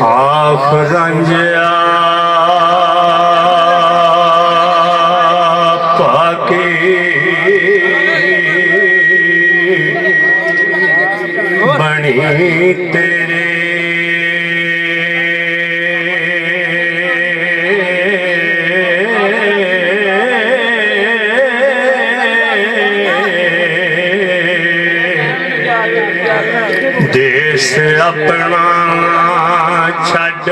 ਆਖ ਰੰਜਿਆ ਪਾਕੇ ਬਣੀ ਤੇਰੇ ਦੇਸ ਆਪਣਾ ਛੱਡ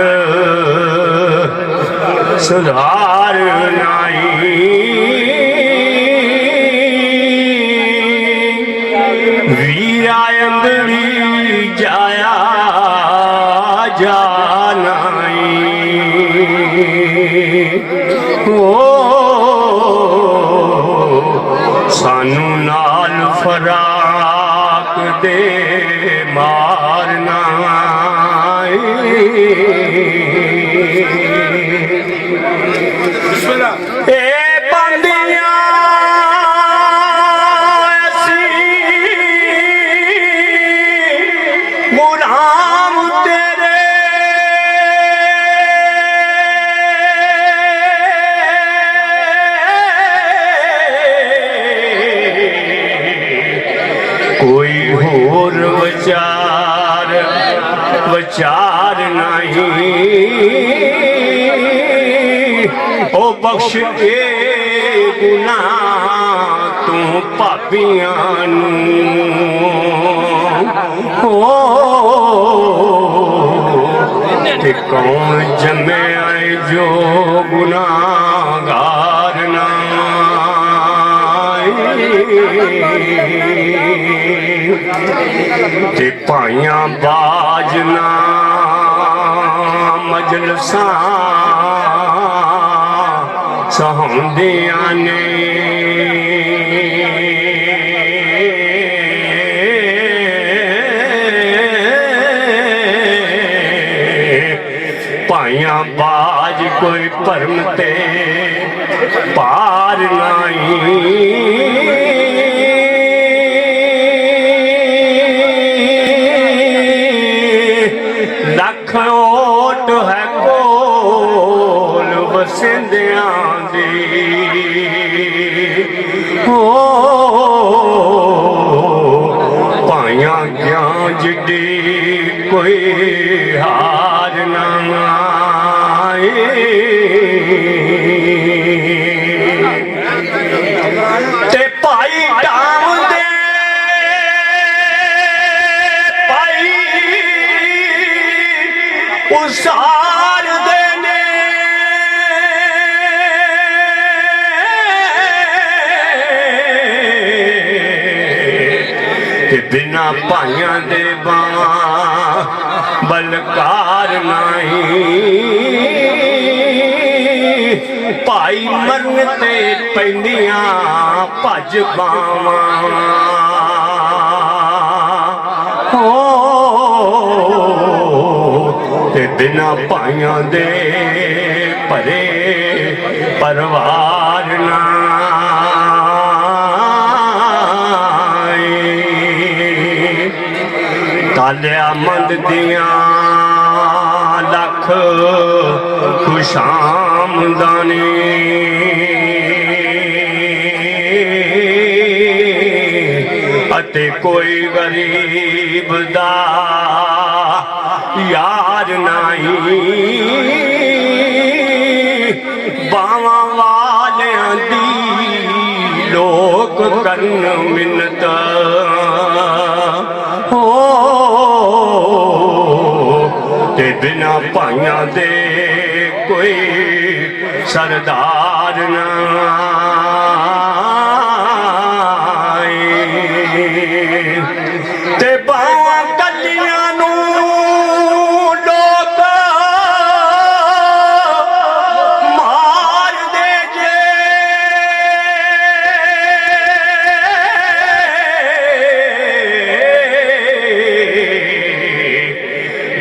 ਸੁਧਾਰ ਨਾਈ ਵੀਰਾ ਅੰਦਰੀ ਜਾਇਆ ਜਾਨਾਈ ਸਾਨੂੰ ਨਾਲ ਫਰਾਕ ਦੇ ਮਾਰਨਾ कोई होर विचार नहीं ओ बख्श के गुनाह तू पापियां ते कौन जमे आए जो गुनाहगार ना ते भाइयां बाजना मजलसां सहाउंदियां ने भाइयां बाज कोई भरम ते पार नहीं खरोट है कोल बसिंदियां दी भाइयां क्यों जिड्डी कोई हार ना आए ते भाई डाम दे उसार देने ते बिना भाइयां दे बलकार नहीं भाई मरन ते पैंदियां भज बावां ते बिना भाइयां दे भरे परिवार ना तालिया मंद दियां लख खुशामदानी अते कोई गरीब दा यार नहीं बावा वालियां दी लोक करन मिन्नत ते बिना भाइयां दे कोई सरदार ना ते बावा कलियां नू लोक मार दे जे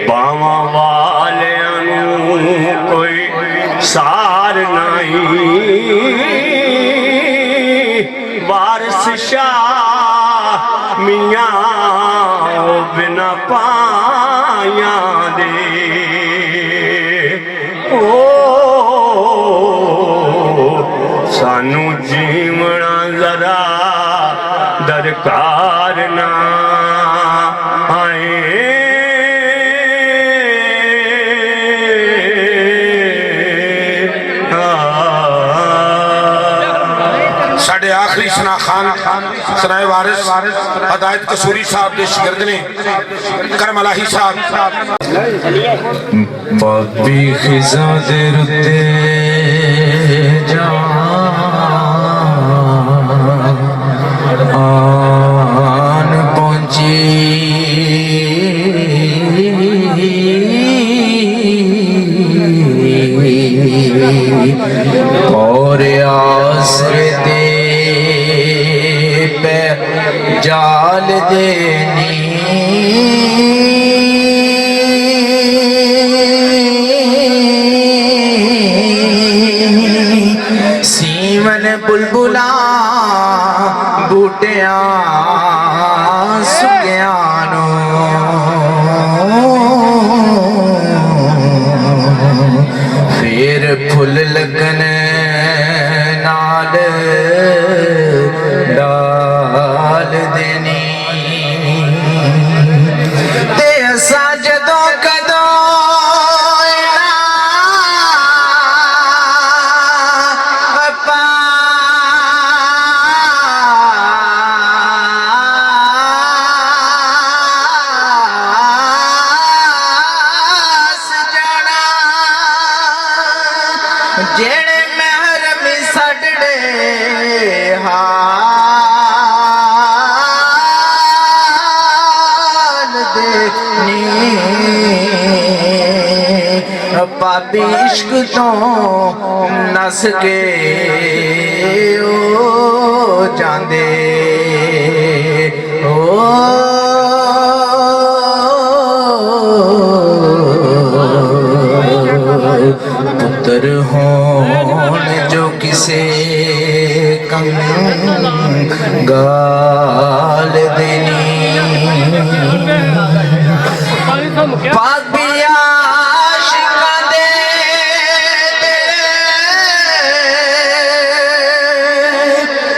बावा वालियां नू कोई सार नहीं वारिस शाह मियां बिना पायां दे कारना आए साढ़े आखिरी सना खान सराय वारिस हदायत कसूरी साहब के शिगिर्द ने करमलाही साहब बाबी खिजा दे रुते जान पहुंची और आसरे दे पे जाल देनी सीवन बुलबुला बूटिया सुग्यानो फिर फुल लगन नाल डाल देनी ते असा जदों कदों जेड़े महरम सड़े हाल देनी पापी इश्क तो नस के ओ जांदे ओ पुत्र होन जो किसे कंगाल देनी पापिया आशिकां दे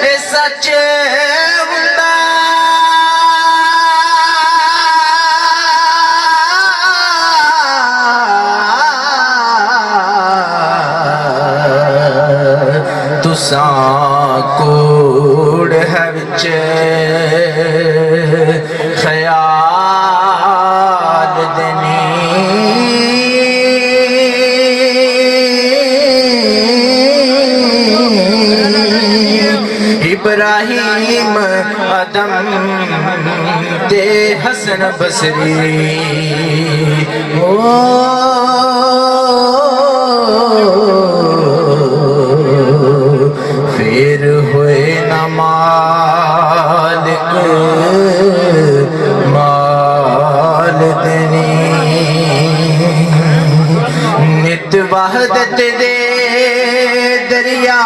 ए सच हुंदा तुसा कोड़ है विच ख्याल देनी इब्राहिम अदम ते हसन बसरी ओ फिर हुए न मालिक माल देनी नित वहदत दे दरिया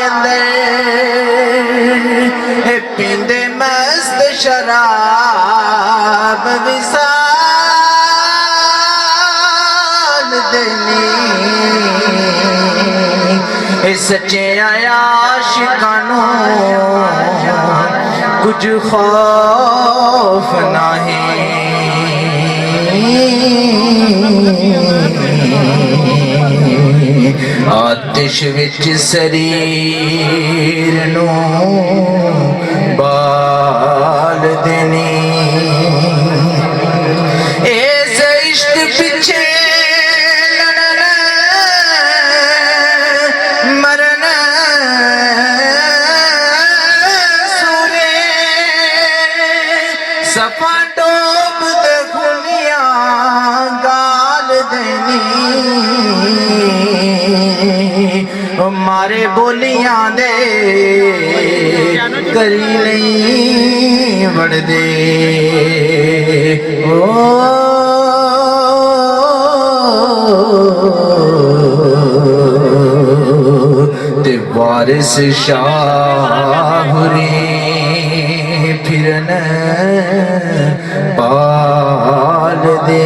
अंदर पींदे मस्त शराब विसाल देनी सच्चे आशिकानों कुछ खौफ नहीं आतिश विच शरीर नू बाल देनी इस इश्क पिछे सफा डोब दे खुनिया गाल देनी मारे बोलियां दे करी नहीं बढ़दे ओ ते वारिस शाहुरी फिरन पाल दे